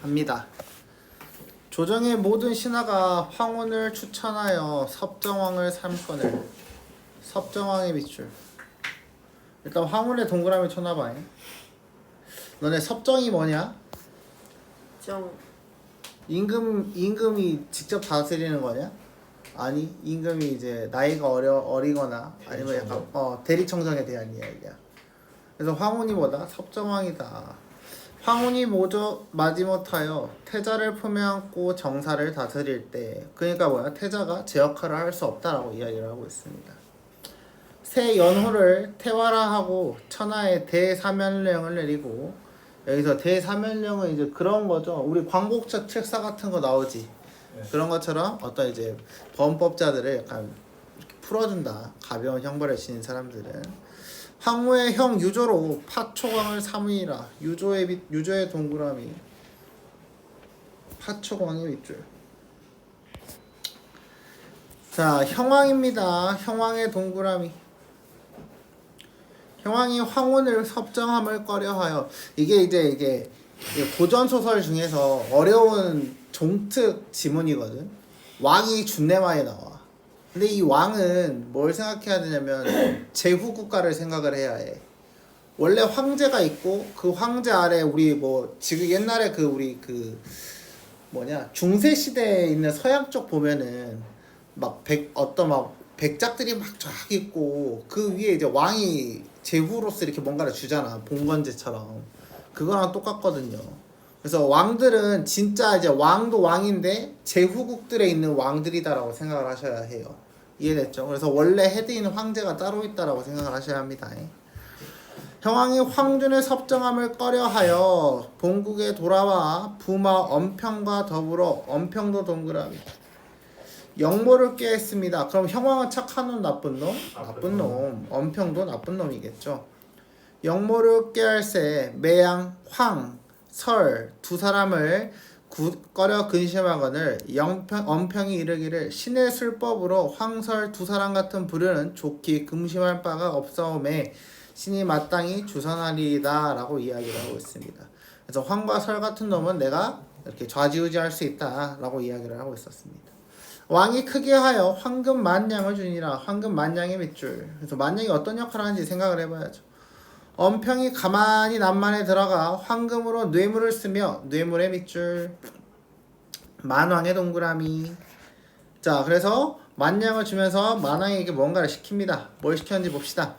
합니다. 조정의 모든 신하가 황혼을 추천하여 섭정왕을 삼건을. 섭정왕의 밑줄. 일단 황혼의 동그라미 쳐놔봐. 너네 섭정이 뭐냐? 정. 임금이 직접 다스리는 거냐? 아니, 임금이 이제 나이가 어리거나 아니면 약간 대리청정에 대한 이야기야. 그래서 황혼이 뭐다? 섭정왕이다. 황혼이 마지못하여 태자를 품에안고 정사를 다스릴 때, 그러니까 뭐야? 태자가 제 역할을 할 수 없다라고 이야기를 하고 있습니다. 새 연호를 태화라하고 천하에 대사면령을 내리고, 여기서 대사면령은 이제 그런 거죠. 우리 광복절 책사 같은 거 나오지. 네. 그런 것처럼 어떤 이제 범법자들을 약간 이렇게 풀어준다. 가벼운 형벌을 지닌 사람들은. 황후의 형 유조로 파초광을 삼으니라. 유조의 동그라미. 파초광의 밑줄. 자, 형왕입니다. 형왕의 동그라미. 형왕이 황혼을 섭정함을 꺼려하여. 이게 고전 소설 중에서 어려운 종특 지문이거든. 왕이 준내 많이 나와. 근데 이 왕은 뭘 생각해야 되냐면 제후 국가를 생각을 해야 해. 원래 황제가 있고 그 황제 아래 우리 뭐 지금 옛날에 우리 중세 시대에 있는 서양 쪽 보면은 막 백작들이 막 쫙 있고 그 위에 이제 왕이 제후로서 이렇게 뭔가를 주잖아. 봉건제처럼. 그거랑 똑같거든요. 그래서 왕들은 진짜 이제 왕도 왕인데 제후국들에 있는 왕들이다라고 생각을 하셔야 해요. 이해됐죠? 그래서 원래 헤드인 황제가 따로 있다라고 생각을 하셔야 합니다. 형왕이 황준의 섭정함을 꺼려하여 본국에 돌아와 부마 엄평과 더불어 엄평도 동그라미 영모를 꾀했습니다. 그럼 형왕은 착한 놈, 나쁜 놈? 나쁜 놈. 엄평도 나쁜 놈이겠죠. 영모를 꾀할새 매양, 황, 설 두 사람을 꺼려 근심하거늘 엄평이 이르기를 신의 술법으로 황설 두 사람 같은 부류는 좋기 금심할 바가 없사오매 신이 마땅히 주선하리이다 라고 이야기를 하고 있습니다. 그래서 황과 설 같은 놈은 내가 이렇게 좌지우지할 수 있다 라고 이야기를 하고 있었습니다. 왕이 크게 하여 황금 만냥을 주니라. 황금 만냥의 밑줄. 그래서 만냥이 어떤 역할을 하는지 생각을 해봐야죠. 엄평이 가만히 남만에 들어가 황금으로 뇌물을 쓰며 뇌물의 밑줄. 만왕의 동그라미. 자, 그래서 만냥을 주면서 만왕에게 뭔가를 시킵니다. 뭘 시켰는지 봅시다.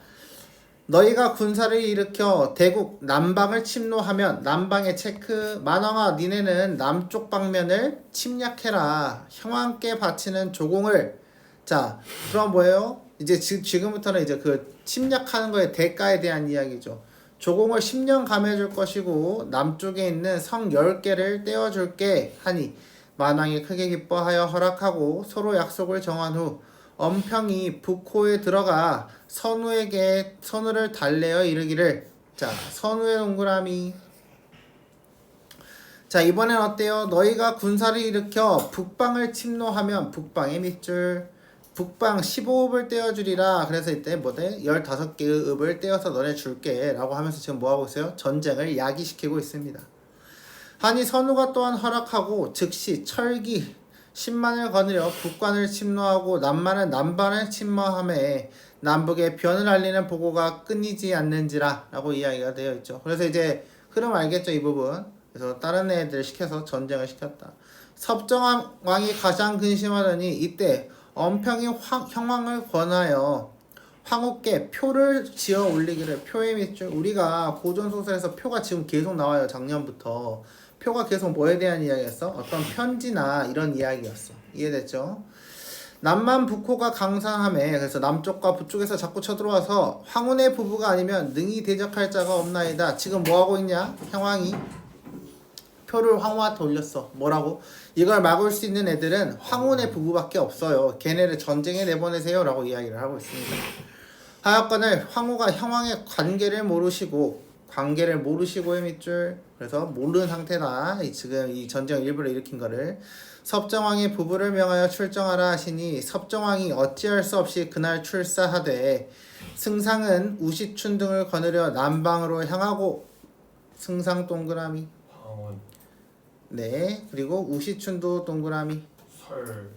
너희가 군사를 일으켜 대국 남방을 침노하면 남방의 체크. 만왕아, 니네는 남쪽 방면을 침략해라. 형왕께 바치는 조공을. 자, 그럼 뭐예요? 이제 지금부터는 이제 그 침략하는 거에 대가에 대한 이야기죠. 조공을 10년 감해줄 것이고 남쪽에 있는 성 10개를 떼어줄게 하니 만왕이 크게 기뻐하여 허락하고 서로 약속을 정한 후 엄평이 북호에 들어가 선우를 달래어 이르기를. 자, 선우의 동그라미. 자, 이번엔 어때요? 너희가 군사를 일으켜 북방을 침노하면 북방의 밑줄. 북방 15읍을 떼어주리라. 그래서 이때 뭐대? 15개의 읍을 떼어서 너네 줄게 라고 하면서 지금 뭐하고 있어요? 전쟁을 야기시키고 있습니다. 하니 선우가 또한 허락하고 즉시 철기 10만을 거느려 북관을 침노하고 남만은 남반을 침노함에 남북의 변을 알리는 보고가 끊이지 않는지라 라고 이야기가 되어 있죠. 그래서 이제 흐름 알겠죠, 이 부분. 그래서 다른 애들 시켜서 전쟁을 시켰다. 섭정왕이 가장 근심하더니 이때 엄평이 형왕을 권하여 황후께 표를 지어 올리기를. 표의 밑줄. 우리가 고전소설에서 표가 지금 계속 나와요. 작년부터 표가 계속 뭐에 대한 이야기였어? 어떤 편지나 이런 이야기였어. 이해됐죠? 남만 북호가 강상함에, 그래서 남쪽과 북쪽에서 자꾸 쳐들어와서 황혼의 부부가 아니면 능히 대적할 자가 없나이다. 지금 뭐하고 있냐? 형왕이 표를 황후한테 올렸어. 뭐라고? 이걸 막을 수 있는 애들은 황혼의 부부밖에 없어요. 걔네를 전쟁에 내보내세요 라고 이야기를 하고 있습니다. 하여건을 황후가 형왕의 관계를 모르시고의 밑줄. 그래서 모르는 상태다. 지금 이 전쟁 일부러 일으킨 거를. 섭정왕이 부부를 명하여 출정하라 하시니 섭정왕이 어찌할 수 없이 그날 출사하되 승상은 우시춘 등을 거느려 남방으로 향하고. 승상 동그라미. 네. 그리고 우시춘도 동그라미. 설.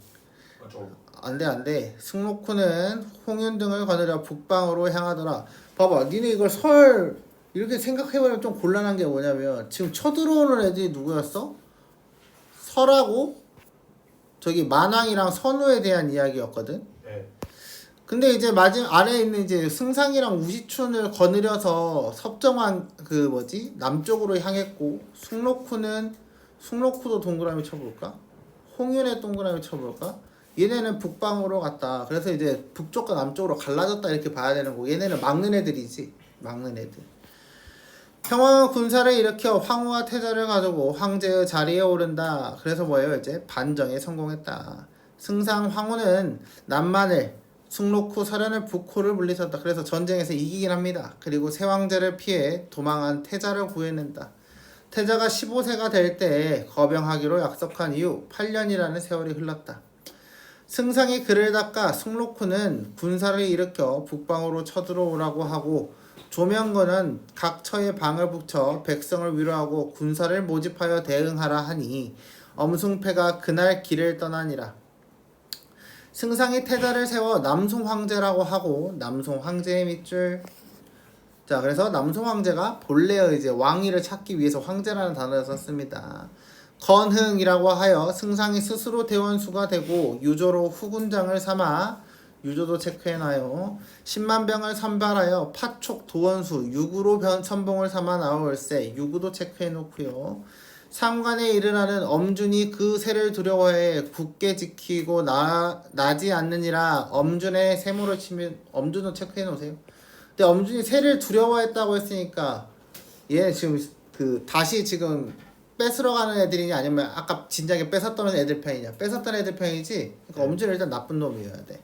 좀. 안돼. 승록후는 홍윤 등을 거느려 북방으로 향하더라. 봐봐, 니네 이걸 설 이렇게 생각해보면 좀 곤란한 게 뭐냐면 지금 쳐들어오는 애들이 누구였어? 설하고 저기 만왕이랑 선우에 대한 이야기였거든. 네. 근데 이제 마지막 아래에 있는 이제 승상이랑 우시춘을 거느려서 섭정한 그 뭐지 남쪽으로 향했고 승록후도 동그라미 쳐볼까? 홍윤의 동그라미 쳐볼까? 얘네는 북방으로 갔다. 그래서 이제 북쪽과 남쪽으로 갈라졌다 이렇게 봐야 되는 거고 얘네는 막는 애들이지. 막는 애들. 평왕은 군사를 일으켜 황후와 태자를 가지고 황제의 자리에 오른다. 그래서 뭐예요? 이제 반정에 성공했다. 승상 황후는 남만을 승록후 설현을 북호를 물리쳤다. 그래서 전쟁에서 이기긴 합니다. 그리고 세 황제를 피해 도망한 태자를 구해낸다. 태자가 15세가 될 때 거병하기로 약속한 이후 8년이라는 세월이 흘렀다. 승상이 그를 닦아 승록후는 군사를 일으켜 북방으로 쳐들어오라고 하고 조명건은 각 처에 방을 붙여 백성을 위로하고 군사를 모집하여 대응하라 하니 엄승패가 그날 길을 떠나니라. 승상이 태자를 세워 남송황제라고 하고 남송황제의 밑줄. 자, 그래서 남송황제가 본래의 이제 왕위를 찾기 위해서 황제라는 단어를 썼습니다. 건흥이라고 하여 승상이 스스로 대원수가 되고 유조로 후군장을 삼아 유조도 체크해놔요. 10만 병을 선발하여 파촉 도원수 유구로 선봉을 삼아 나올세 유구도 체크해놓고요. 상관에 이르라는 엄준이 그 세를 두려워해 굳게 지키고 나지 않느니라. 엄준의 세모를 치면 엄준도 체크해놓으세요. 근데 엄준이 세를 두려워했다고 했으니까 얘 지금 그 다시 지금 뺏으러 가는 애들이냐 아니면 아까 진작에 뺏었던 애들 편이냐. 뺏었던 애들 편이지. 그러니까 엄준은 일단 나쁜 놈이어야 돼.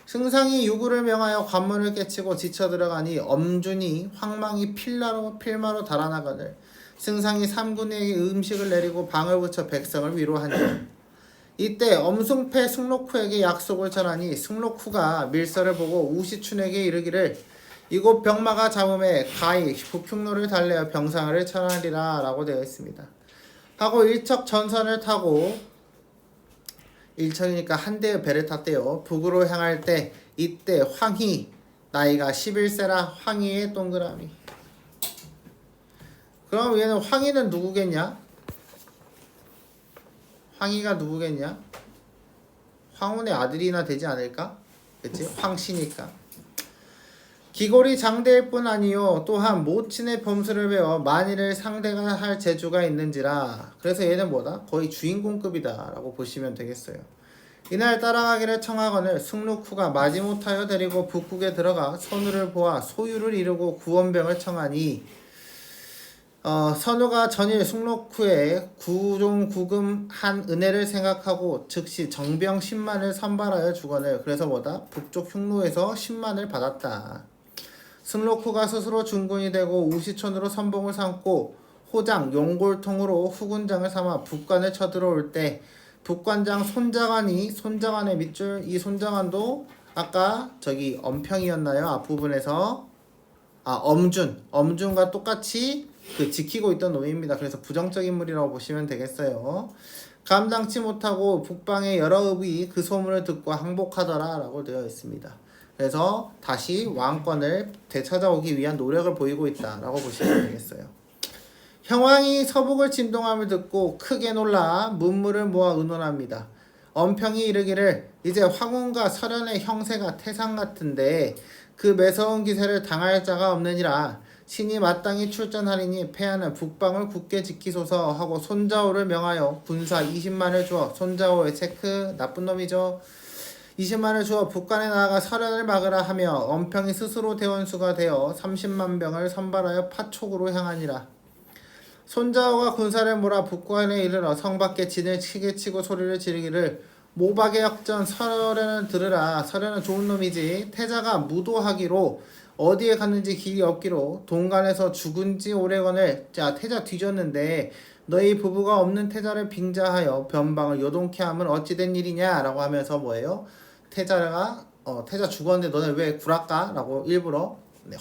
승상이 유구를 명하여 관문을 깨치고 지쳐 들어가니 엄준이 황망히 필마로 달아나거늘 승상이 삼군에게 음식을 내리고 방을 붙여 백성을 위로하니 이때 엄승패 승록후에게 약속을 전하니 승록후가 밀서를 보고 우시춘에게 이르기를 이곳 병마가 잡음에 가히 북흉로를 달래어 병상을 천하리라 라고 되어 있습니다. 하고 일척 전선을 타고 일척이니까 한 대의 배를 탔대요. 북으로 향할 때 이때 황희 나이가 11세라 황희의 동그라미. 그럼 얘는 황희는 누구겠냐? 황희가 누구겠냐? 황혼의 아들이나 되지 않을까? 그치? 황씨니까. 기골이 장대일 뿐 아니요 또한 모친의 범수를 배워 만일을 상대가 할 재주가 있는지라. 그래서 얘는 뭐다? 거의 주인공급이다 라고 보시면 되겠어요. 이날 따라가기를 청하거늘 승록후가 마지못하여 데리고 북국에 들어가 선우를 보아 소유를 이루고 구원병을 청하니 선우가 전일 승록후에 구종구금한 은혜를 생각하고 즉시 정병 10만을 선발하여 주거늘. 그래서 뭐다? 북쪽 흉노에서 10만을 받았다. 승록후가 스스로 중군이 되고 우시천으로 선봉을 삼고 호장 용골통으로 후군장을 삼아 북관을 쳐들어올 때 북관장 손장관의 밑줄. 이 손장관도 아까 저기 엄평이었나요? 앞부분에서 엄준과 똑같이 그 지키고 있던 놈입니다. 그래서 부정적 인물이라고 보시면 되겠어요. 감당치 못하고 북방의 여러 읍이 그 소문을 듣고 항복하더라 라고 되어 있습니다. 그래서 다시 왕권을 되찾아오기 위한 노력을 보이고 있다 라고 보시면 되겠어요. 형왕이 서북을 진동함을 듣고 크게 놀라 문무를 모아 의논합니다. 엄평이 이르기를 이제 황혼과 설현의 형세가 태산 같은데 그 매서운 기세를 당할 자가 없느니라. 신이 마땅히 출전하리니 패하는 북방을 굳게 지키소서 하고 손자오를 명하여 군사 20만을 주어 손자오의 체크 나쁜 놈이죠. 20만을 주어 북관에 나아가 설현을 막으라 하며 엄평이 스스로 대원수가 되어 30만 병을 선발하여 파촉으로 향하니라. 손자오가 군사를 몰아 북관에 이르러 성 밖에 진을 치게 치고 소리를 지르기를 모박의 역전 설현은 들으라. 설현은 좋은 놈이지. 태자가 무도하기로 어디에 갔는지 길이 없기로 동간에서 죽은지 오래건을. 자, 태자 뒤졌는데 너희 부부가 없는 태자를 빙자하여 변방을 요동케 함은 어찌된 일이냐 라고 하면서 뭐예요? 태자 죽었는데 너네 왜 굴할까? 라고 일부러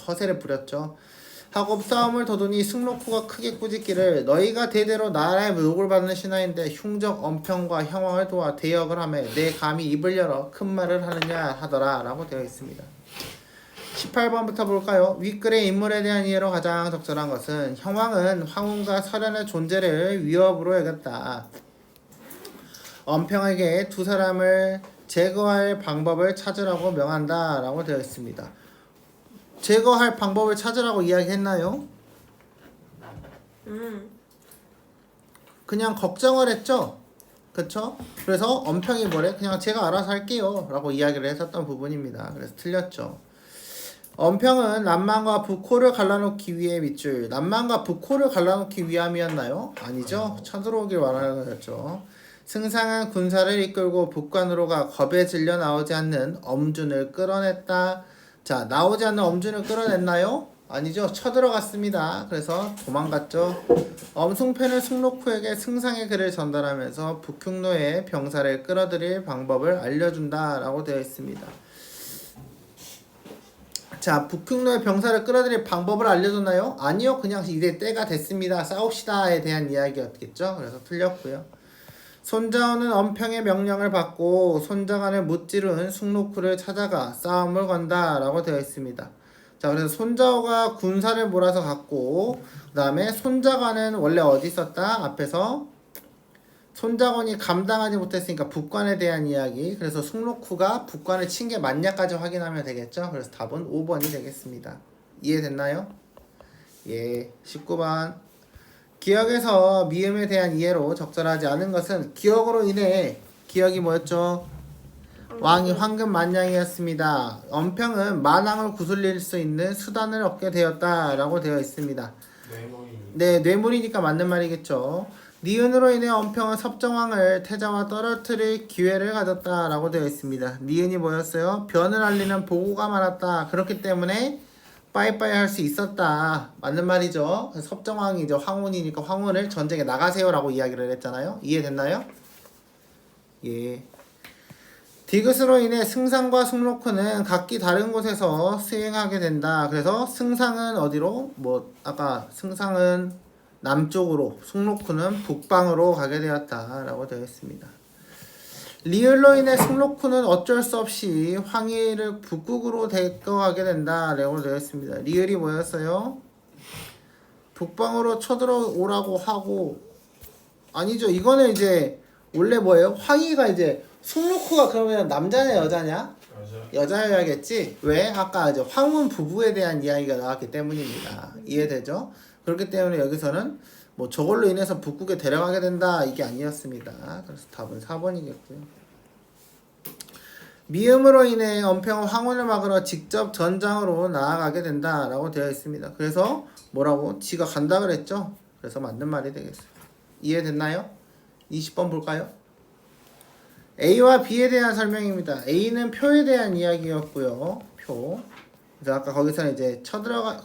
허세를 부렸죠. 하고 싸움을 도두니 승록후가 크게 꾸짖기를 너희가 대대로 나라의 묘국을 받는 신하인데 흉적 엄평과 형왕을 도와 대역을 하며 내 감히 입을 열어 큰 말을 하느냐 하더라 라고 되어 있습니다. 18번부터 볼까요? 윗글의 인물에 대한 이해로 가장 적절한 것은 형왕은 황혼과 설현의 존재를 위협으로 여겼다. 엄평에게 두 사람을 제거할 방법을 찾으라고 명한다 라고 되어 있습니다. 제거할 방법을 찾으라고 이야기했나요? 그냥 걱정을 했죠? 그쵸? 그래서 엄평이 뭐래? 그냥 제가 알아서 할게요 라고 이야기를 했었던 부분입니다. 그래서 틀렸죠. 엄평은 남만과 북호를 갈라놓기 위해 밑줄. 남만과 북호를 갈라놓기 위함이었나요? 아니죠. 쳐들어오길 말하는 거였죠. 승상은 군사를 이끌고 북관으로 가 겁에 질려 나오지 않는 엄준을 끌어냈다. 자, 나오지 않는 엄준을 끌어냈나요? 아니죠. 쳐들어갔습니다. 그래서 도망갔죠. 엄승패는 승록후에게 승상의 글을 전달하면서 북흉노의 병사를 끌어들일 방법을 알려준다 라고 되어 있습니다. 자, 북흉노의 병사를 끌어들일 방법을 알려줬나요? 아니요. 그냥 이제 때가 됐습니다. 싸웁시다에 대한 이야기였겠죠. 그래서 틀렸고요. 손자원은 엄평의 명령을 받고 손자간을 무찌른 승록후를 찾아가 싸움을 건다 라고 되어 있습니다. 자, 그래서 손자호가 군사를 몰아서 갔고 그 다음에 손자관은 원래 어디 있었다? 앞에서 손자관이 감당하지 못했으니까 북관에 대한 이야기. 그래서 승록후가 북관을 친 게 맞냐까지 확인하면 되겠죠. 그래서 답은 5번이 되겠습니다. 이해됐나요? 예. 19번 기억에서 미음에 대한 이해로 적절하지 않은 것은 기억으로 인해 기억이 뭐였죠? 왕이 황금 만냥이었습니다. 엄평은 만왕을 구슬릴 수 있는 수단을 얻게 되었다라고 되어 있습니다. 네, 뇌물이니까 맞는 말이겠죠. 니은으로 인해 엄평은 섭정왕을 태자와 떨어뜨릴 기회를 가졌다라고 되어 있습니다. 니은이 뭐였어요? 변을 알리는 보고가 많았다. 그렇기 때문에 빠이빠이 할 수 있었다. 맞는 말이죠. 섭정왕이 이제 황혼이니까 황혼을 전쟁에 나가세요라고 이야기를 했잖아요. 이해됐나요? 예. 디귿으로 인해 승상과 승록후는 각기 다른 곳에서 수행하게 된다. 그래서 승상은 어디로? 아까 승상은 남쪽으로, 승록후는 북방으로 가게 되었다라고 되어 있습니다. 리을로 인해 승록후는 어쩔 수 없이 황희를 북국으로 데려가게 된다라고 되어 있습니다. 리을이 뭐였어요? 북방으로 쳐들어오라고 하고 아니죠. 이거는 이제 원래 뭐예요? 황희가 이제 승록후가 그러면 남자냐 여자냐? 여자여야겠지. 왜? 아까 이제 황혼 부부에 대한 이야기가 나왔기 때문입니다. 이해되죠? 그렇기 때문에 여기서는 저걸로 인해서 북국에 데려가게 된다 이게 아니었습니다. 그래서 답은 4번이겠고요. 미음으로 인해 엄평은 황혼을 막으러 직접 전장으로 나아가게 된다라고 되어 있습니다. 그래서 뭐라고? 지가 간다 그랬죠? 그래서 맞는 말이 되겠어요. 이해됐나요? 20번 볼까요? A와 B에 대한 설명입니다. A는 표에 대한 이야기였고요. 표. 그래서 아까 거기서는 이제 쳐들어가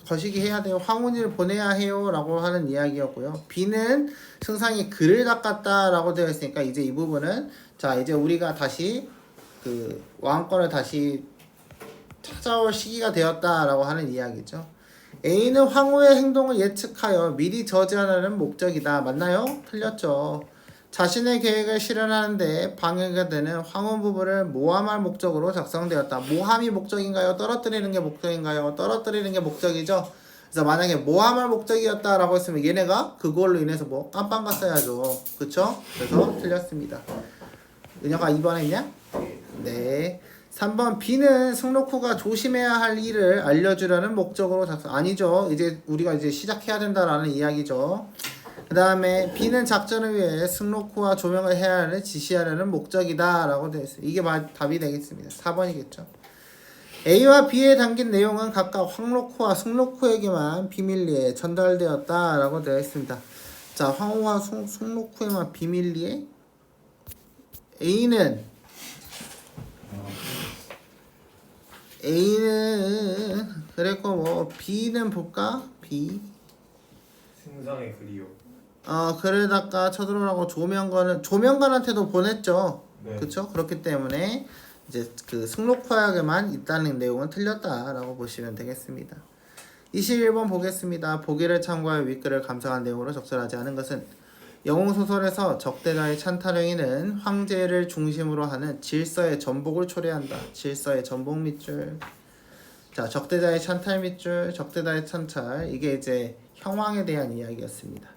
거시기 해야 돼요. 황혼을 보내야 해요라고 하는 이야기였고요. B는 승상이 글을 닦았다라고 되어 있으니까 이제 이 부분은 자 이제 우리가 다시 왕권을 다시 찾아올 시기가 되었다라고 하는 이야기죠. A는 황후의 행동을 예측하여 미리 저지하려는 목적이다. 맞나요? 틀렸죠. 자신의 계획을 실현하는데 방해가 되는 황혼 부부를 모함할 목적으로 작성되었다. 모함이 목적인가요? 떨어뜨리는 게 목적인가요? 떨어뜨리는 게 목적이죠. 그래서 만약에 모함할 목적이었다라고 했으면 얘네가 그걸로 인해서 깜빵 갔어야죠. 그쵸? 그래서 틀렸습니다. 은혁아 2번 했냐? 네. 3번 B는 승록후가 조심해야 할 일을 알려주려는 목적으로 작성. 아니죠. 이제 우리가 이제 시작해야 된다라는 이야기죠. 그 다음에 B는 작전을 위해 승록후와 조명을 해야 하는 지시하려는 목적이다 라고 되어 있어요. 이게 답이 되겠습니다. 4번이겠죠. A와 B에 담긴 내용은 각각 황록후와 승록후에게만 비밀리에 전달되었다 라고 되어 있습니다. 자, 황후와 승록후에만 비밀리에 A는 그랬고 B는 볼까? B 승상의 글이요. 그러다가 쳐들어오라고 조명관한테도 보냈죠. 네. 그쵸? 그렇기 때문에 이제 승록후에게만 있다는 내용은 틀렸다라고 보시면 되겠습니다. 21번 보겠습니다. 보기를 참고하여 윗글을 감상한 내용으로 적절하지 않은 것은 영웅소설에서 적대자의 찬탈행위는 황제를 중심으로 하는 질서의 전복을 초래한다. 질서의 전복 밑줄. 자, 적대자의 찬탈 밑줄, 적대자의 찬탈. 이게 이제 형왕에 대한 이야기였습니다.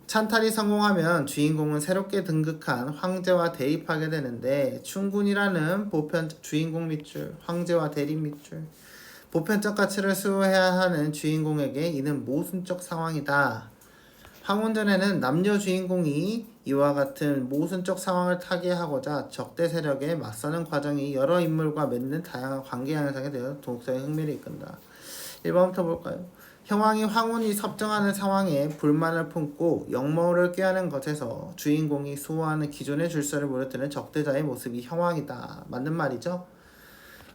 찬탈이 성공하면 주인공은 새롭게 등극한 황제와 대립하게 되는데 충군이라는 보편적 주인공 밑줄, 황제와 대립 밑줄. 보편적 가치를 수호해야 하는 주인공에게 이는 모순적 상황이다. 황혼전에는 남녀 주인공이 이와 같은 모순적 상황을 타개하고자 적대 세력에 맞서는 과정이 여러 인물과 맺는 다양한 관계 양상에 대해 독서의 흥미를 이끈다. 1번부터 볼까요? 형왕이 황혼이 섭정하는 상황에 불만을 품고 역모를 꾀하는 것에서 주인공이 수호하는 기존의 질서를 무너뜨리는 적대자의 모습이 형왕이다. 맞는 말이죠?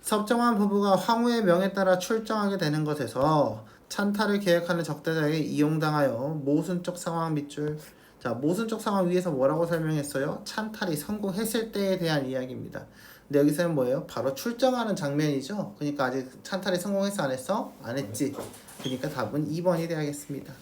섭정한 부부가 황후의 명에 따라 출정하게 되는 것에서 찬탈을 계획하는 적대자에게 이용당하여 모순적 상황 밑줄. 자, 모순적 상황 위에서 뭐라고 설명했어요? 찬탈이 성공했을 때에 대한 이야기입니다. 근데 여기서는 뭐예요? 바로 출정하는 장면이죠. 그러니까 아직 찬탈이 성공했어 안 했어? 안 했지. 그러니까 답은 2번이 되어야겠습니다.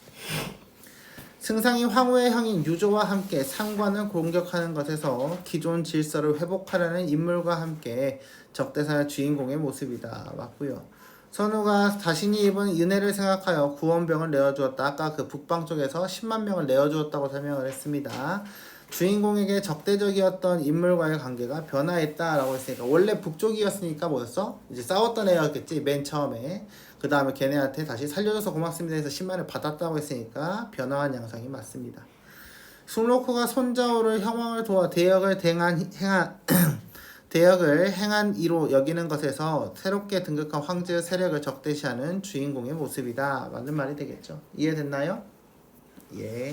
승상이 황후의 형인 유조와 함께 상관을 공격하는 것에서 기존 질서를 회복하려는 인물과 함께 적대사의 주인공의 모습이다. 맞고요. 선우가 자신이 입은 은혜를 생각하여 구원병을 내어주었다. 아까 그 북방 쪽에서 10만 명을 내어주었다고 설명을 했습니다. 주인공에게 적대적이었던 인물과의 관계가 변화했다라고 했으니까 원래 북쪽이었으니까 뭐였어? 이제 싸웠던 애였겠지 맨 처음에. 그 다음에 걔네한테 다시 살려줘서 고맙습니다 해서 10만을 받았다고 했으니까 변화한 양상이 맞습니다. 순로코가 손자오를 형왕을 도와 대역을 행한 이로 여기는 것에서 새롭게 등극한 황제의 세력을 적대시하는 주인공의 모습이다. 맞는 말이 되겠죠. 이해됐나요? 예.